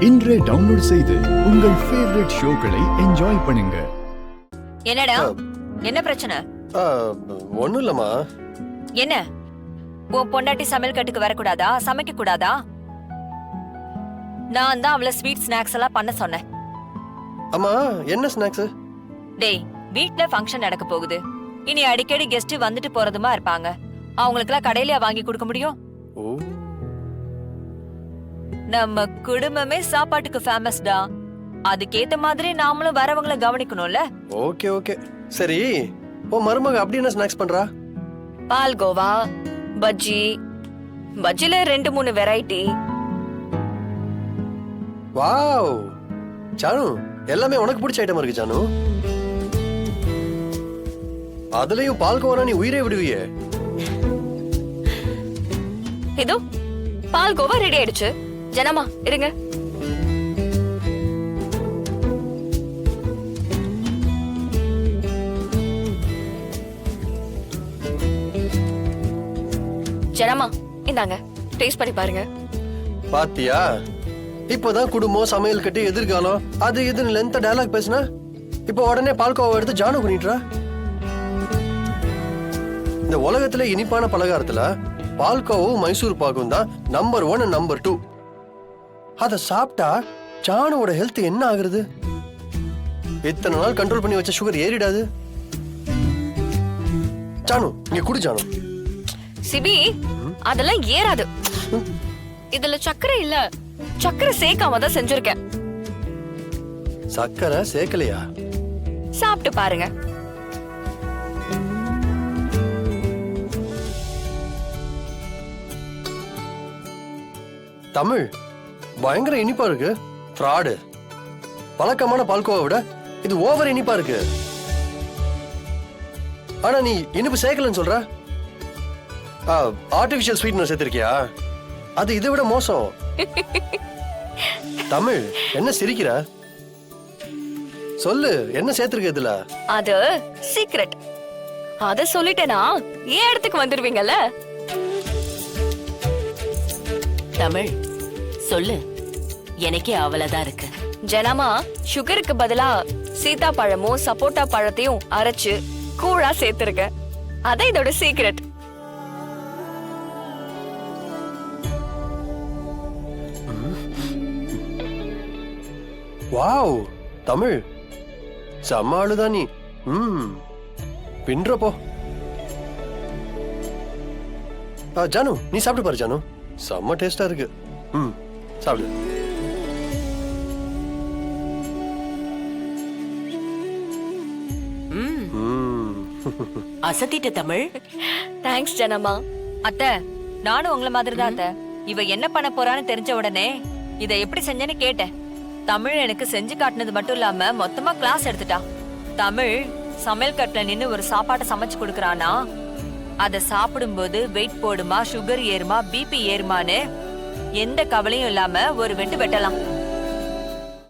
இன்றே டவுன்லோட் செய்து உங்கள் ஃபேவரட் ஷோக்களை என்ஜாய் பண்ணுங்க. என்னடா என்ன பிரச்சனை? ஒண்ணும் இல்லம்மா. என்ன உன் பொண்டாட்டி சமையல் கட்டுக்கு வரக்கூடாதா, சமைக்க கூடாதா? நான் தான் அவளை ஸ்வீட் ஸ்நாக்ஸ் எல்லாம் பண்ண சொன்னேன். அம்மா என்ன ஸ்நாக்ஸ்? டேய், வீட்ல ஃபங்க்ஷன் நடக்க போகுது. இனி அடிக்கடி கெஸ்ட் வந்துட்டு போறதுமா இருப்பாங்க. அவங்களுக்குலாம் கடையிலயா வாங்கி கொடுக்க முடியும்? ஓ, நம்ம குடும்பமே சாப்பாட்டுக்கு ஃபேமஸ்டா. அதுக்கேத்த மாதிரி நாமளும் வரவங்கள கவனிக்கணும்ல. ஓகே ஓகே சரி. ஓ மருமக அப்படி என்ன ஸ்நாக்ஸ் பண்றா? பால்கோவா, பஜ்ஜி, பஜ்ஜில 2-3 வெரைட்டி. வாவ் ஜானு, எல்லாமே உனக்கு பிடிச்ச ஐட்டம் இருக்கு ஜானு. அதுலயும் பால்கோவா நீ உயிரே விடுவியே. இதோ பால்கோவா ரெடி ஆயிடுச்சு. ஜனமா இருங்க. ஜனமா இந்தாங்க, டேஸ்ட் பண்ணி பாருங்க. பாத்தியா, இப்பதான் குடும்பம், சமையல் கட்டி, எதிர்காலம், அது இதுன்னு லென்த்தா டயலாக் பேசினா இப்ப உடனே பால்கோவா எடுத்து ஜானு பண்ணிட்டுறா. இந்த உலகத்துல இனிப்பான பலகாரத்துல பால்கோவும் மைசூர் பாக்கும் தான் நம்பர் 1 and நம்பர் 2. அத சாப்பிட்டா ஜானுவோட ஹெல்த் என்ன ஆகுறது? இத்தனை நாள் கண்ட்ரோல் பண்ணி வச்ச சுகர் ஏறிடாது? ஜானு இங்க குடி ஜானு. சிபி, அதெல்லாம் ஏறாது. இதுல சக்கரை இல்ல, சக்கரை சேர்க்காம தான் செஞ்சிருக்கேன். சக்கரை சேர்க்கலையா? சாப்பிட்டு பாருங்க. தமிழ் பயங்கர இனிப்பா இருக்கு. ஃப்ராடு. பழக்கமான பால்கோவை விட இது ஓவர் இனிப்பா இருக்கு. ஆனா நீ இனிப்பு சேர்க்கலன்னு சொல்ற. ஆர்டிபிஷியல் ஸ்வீட்னர் சேர்த்திருக்கியா? அது இதை விட மோசம். தமிழ் என்ன சிரிக்கிற? சொல்லு, என்ன சேர்த்திருக்க இதுல? அது சீக்ரெட். அத சொல்லிட்டேனா ஏன் இடத்துக்கு வந்துருவீங்கல்ல. தமிழ் சொல்லு, எனக்கே அவளதான் இருக்கு. ஜனமா சுகருக்கு பதிலா சீதாப்பழமும் சப்போட்டா பழத்தையும் அரைச்சு கூழா சேர்த்திருக்க. அதான் இதோட சீக்ரெட். வாவ் தமிழ், செம்ம ஆளுதான் நீ. பின்றப்போ. ஜானு நீ சாப்பிட்டு பாரு ஜானு, செம்ம டேஸ்டா இருக்கு. சாப்பிடு. அசத்திட்ட தமிழ். தேங்க்ஸ் ஜனமா. அத்தை, நானும் உங்களை மாதிரி தான் அத்தை. இவ என்ன பண்ண போறான்னு தெரிஞ்ச உடனே இத எப்படி செஞ்சேன்னு கேட்டேன். தமிழ் எனக்கு செஞ்சு காட்டினது மட்டும் இல்லாம மொத்தமா கிளாஸ் எடுத்துட்டா. தமிழ் சமையல் கட்டுல நின்னு ஒரு சாப்பாட்டை சமைச்சு கொடுக்கறானா, அத சாப்பிடும்போது வெயிட் போடுமா, சுகர் ஏறுமா, பிபி ஏறுமான்னு எந்த கவலையும் இல்லாம ஒரு வெட்டு வெட்டலாம்.